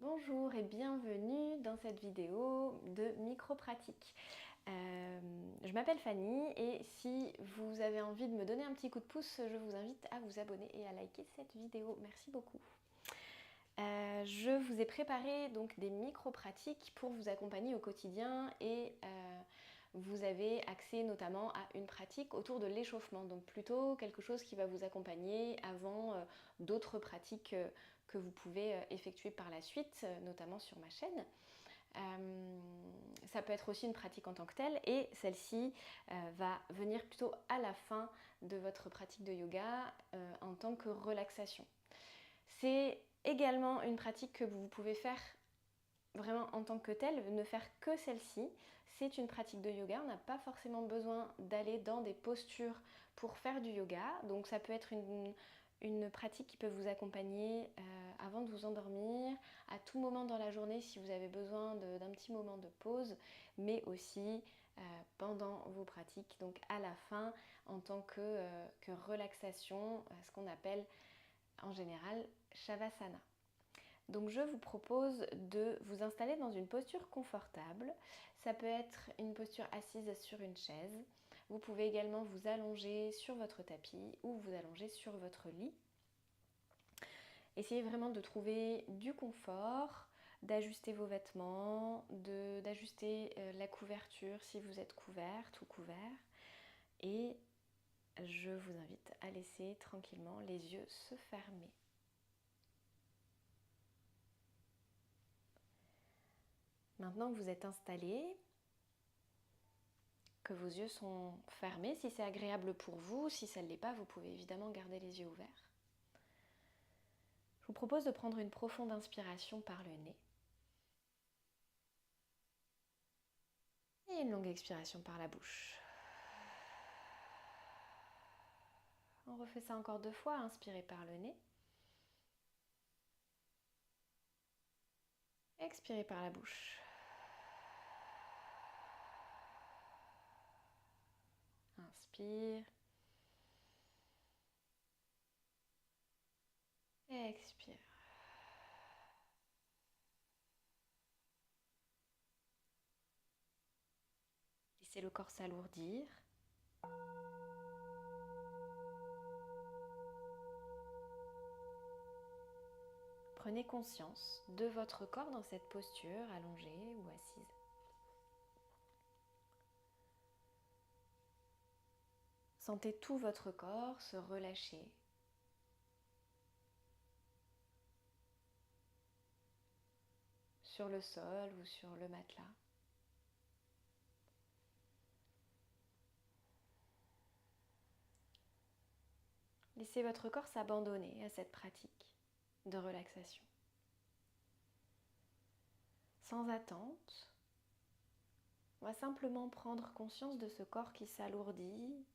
Bonjour et bienvenue dans cette vidéo de micro-pratique. Je m'appelle Fanny et si vous avez envie de me donner un petit coup de pouce, je vous invite à vous abonner et à liker cette vidéo. Merci beaucoup. Je vous ai préparé donc des micro-pratiques pour vous accompagner au quotidien et vous avez accès notamment à une pratique autour de l'échauffement, donc plutôt quelque chose qui va vous accompagner avant d'autres pratiques que vous pouvez effectuer par la suite, notamment sur ma chaîne. Ça peut être aussi une pratique en tant que telle et celle-ci va venir plutôt à la fin de votre pratique de yoga en tant que relaxation. C'est également une pratique que vous pouvez faire vraiment en tant que telle, ne faire que celle-ci. C'est une pratique de yoga, on n'a pas forcément besoin d'aller dans des postures pour faire du yoga, donc ça peut être une pratique qui peut vous accompagner avant de vous endormir, à tout moment dans la journée si vous avez besoin d'un petit moment de pause, mais aussi pendant vos pratiques, donc à la fin en tant que relaxation, ce qu'on appelle en général Shavasana. Donc je vous propose de vous installer dans une posture confortable. Ça peut être une posture assise sur une chaise. Vous pouvez également vous allonger sur votre tapis ou vous allonger sur votre lit. Essayez vraiment de trouver du confort, d'ajuster vos vêtements, d'ajuster la couverture si vous êtes couverte ou couvert. Et je vous invite à laisser tranquillement les yeux se fermer. Maintenant que vous êtes installé, que vos yeux sont fermés, si c'est agréable pour vous, si ça ne l'est pas, vous pouvez évidemment garder les yeux ouverts. Je vous propose de prendre une profonde inspiration par le nez et une longue expiration par la bouche. On refait ça encore 2 fois, inspirez par le nez. Expirez par la bouche. Inspire. Expire. Laissez le corps s'alourdir. Prenez conscience de votre corps dans cette posture, allongée ou assise. Sentez tout votre corps se relâcher. Sur le sol ou sur le matelas. Laissez votre corps s'abandonner à cette pratique de relaxation. Sans attente, on va simplement prendre conscience de ce corps qui s'alourdit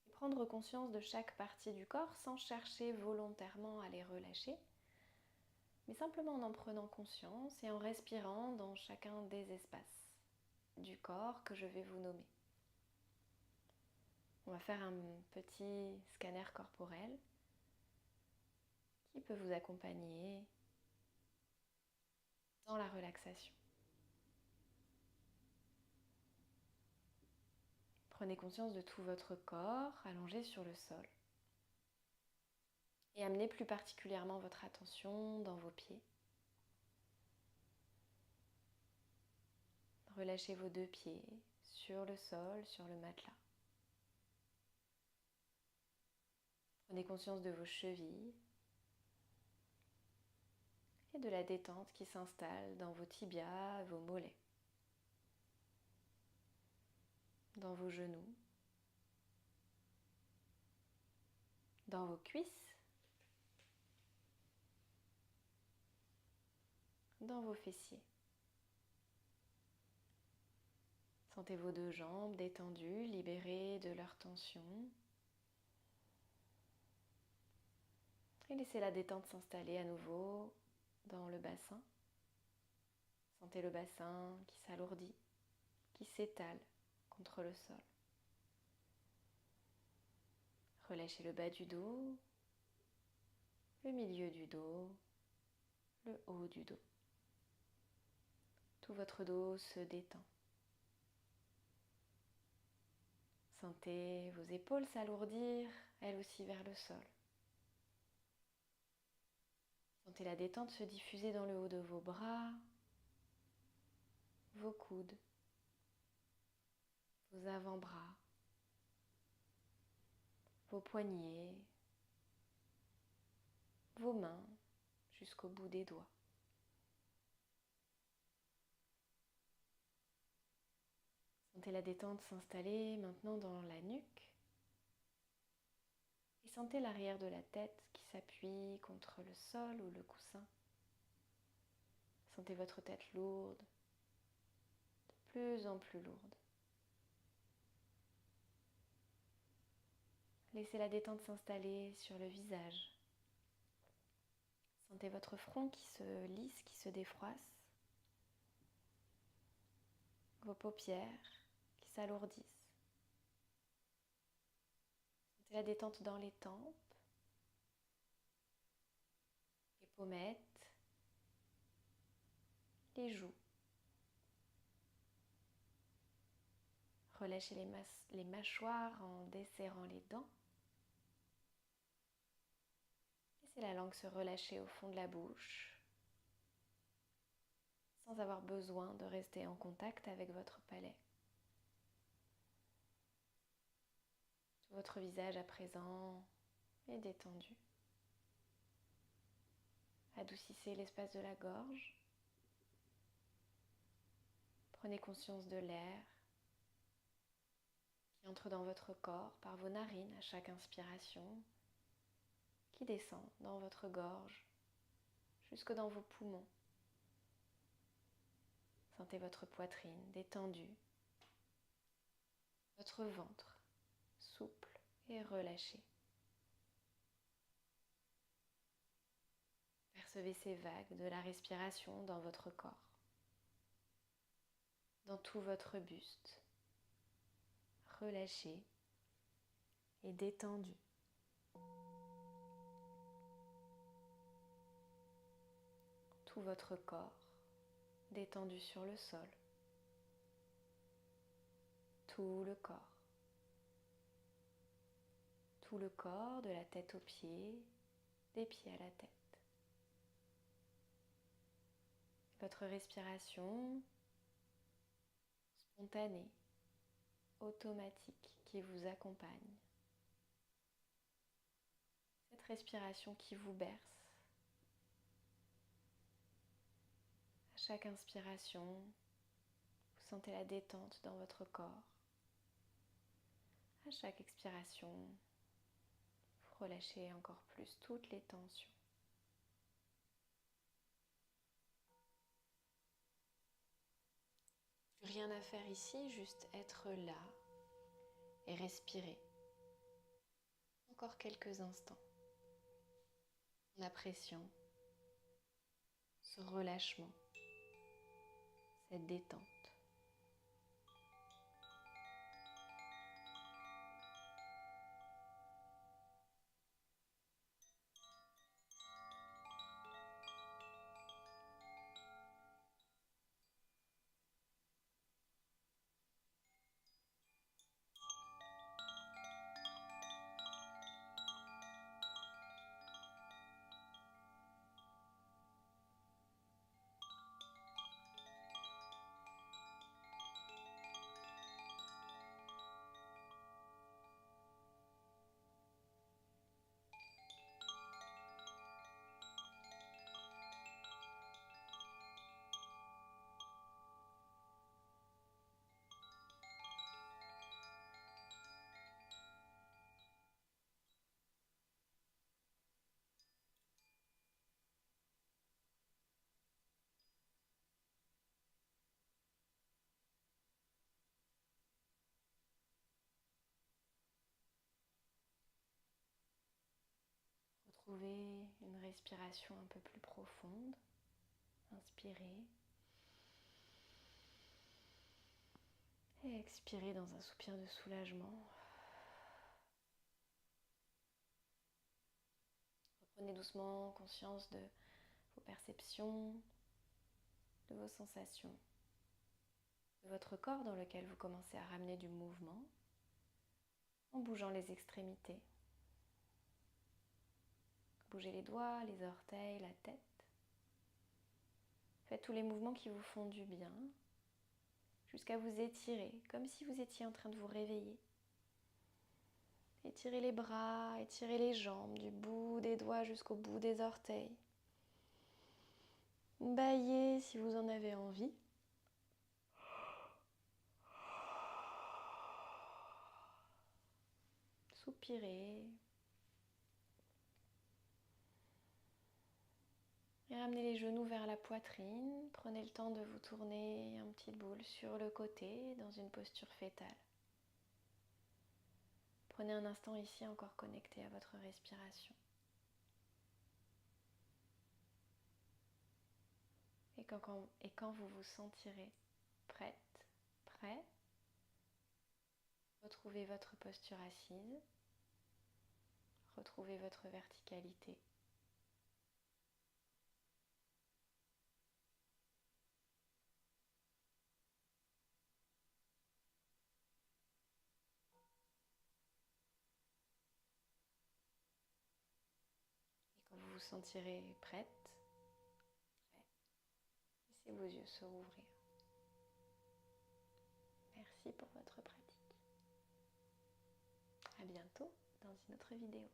et prendre conscience de chaque partie du corps sans chercher volontairement à les relâcher, mais simplement en prenant conscience et en respirant dans chacun des espaces du corps que je vais vous nommer. On va faire un petit scanner corporel qui peut vous accompagner dans la relaxation. Prenez conscience de tout votre corps allongé sur le sol. Et amenez plus particulièrement votre attention dans vos pieds. Relâchez vos 2 pieds sur le sol, sur le matelas. Prenez conscience de vos chevilles et de la détente qui s'installe dans vos tibias, vos mollets, dans vos genoux, dans vos cuisses, dans vos fessiers. Sentez vos 2 jambes détendues, libérées de leur tension. Et laissez la détente s'installer à nouveau dans le bassin. Sentez le bassin qui s'alourdit, qui s'étale contre le sol. Relâchez le bas du dos, le milieu du dos, le haut du dos. Tout votre dos se détend. Sentez vos épaules s'alourdir, elles aussi vers le sol. Sentez la détente se diffuser dans le haut de vos bras, vos coudes, vos avant-bras, vos poignets, vos mains jusqu'au bout des doigts. Sentez la détente s'installer maintenant dans la nuque et sentez l'arrière de la tête qui s'appuie contre le sol ou le coussin. Sentez votre tête lourde, de plus en plus lourde. Laissez la détente s'installer sur le visage. Sentez votre front qui se lisse, qui se défroisse. Vos paupières qui s'alourdissent. Sentez la détente dans les tempes, les pommettes, les joues. Relâchez les mâchoires en desserrant les dents. Laissez la langue se relâcher au fond de la bouche, sans avoir besoin de rester en contact avec votre palais. Tout votre visage à présent est détendu. Adoucissez l'espace de la gorge. Prenez conscience de l'air qui entre dans votre corps par vos narines à chaque inspiration, qui descend dans votre gorge jusque dans vos poumons. Sentez votre poitrine détendue, votre ventre souple et relâché. Percevez ces vagues de la respiration dans votre corps, dans tout votre buste, relâché et détendu. Tout votre corps détendu sur le sol, tout le corps de la tête aux pieds, des pieds à la tête. Votre respiration spontanée, automatique qui vous accompagne. Cette respiration qui vous berce. À chaque inspiration, vous sentez la détente dans votre corps. À chaque expiration, vous relâchez encore plus toutes les tensions. Plus rien à faire ici, juste être là et respirer. Encore quelques instants, en appréciant ce relâchement, cette détente. Retrouvez une respiration un peu plus profonde. Inspirez. Et expirez dans un soupir de soulagement. Reprenez doucement conscience de vos perceptions, de vos sensations, de votre corps dans lequel vous commencez à ramener du mouvement en bougeant les extrémités. Bougez les doigts, les orteils, la tête. Faites tous les mouvements qui vous font du bien jusqu'à vous étirer, comme si vous étiez en train de vous réveiller. Étirez les bras, étirez les jambes du bout des doigts jusqu'au bout des orteils. Bâillez si vous en avez envie. Soupirez. Et ramenez les genoux vers la poitrine. Prenez le temps de vous tourner un petit boule sur le côté dans une posture fétale. Prenez un instant ici encore connecté à votre respiration. Et quand vous vous sentirez prête, prêt, retrouvez votre posture assise, retrouvez votre verticalité. Et quand vous vous sentirez prête, laissez vos yeux se rouvrir. Merci pour votre pratique. À bientôt dans une autre vidéo.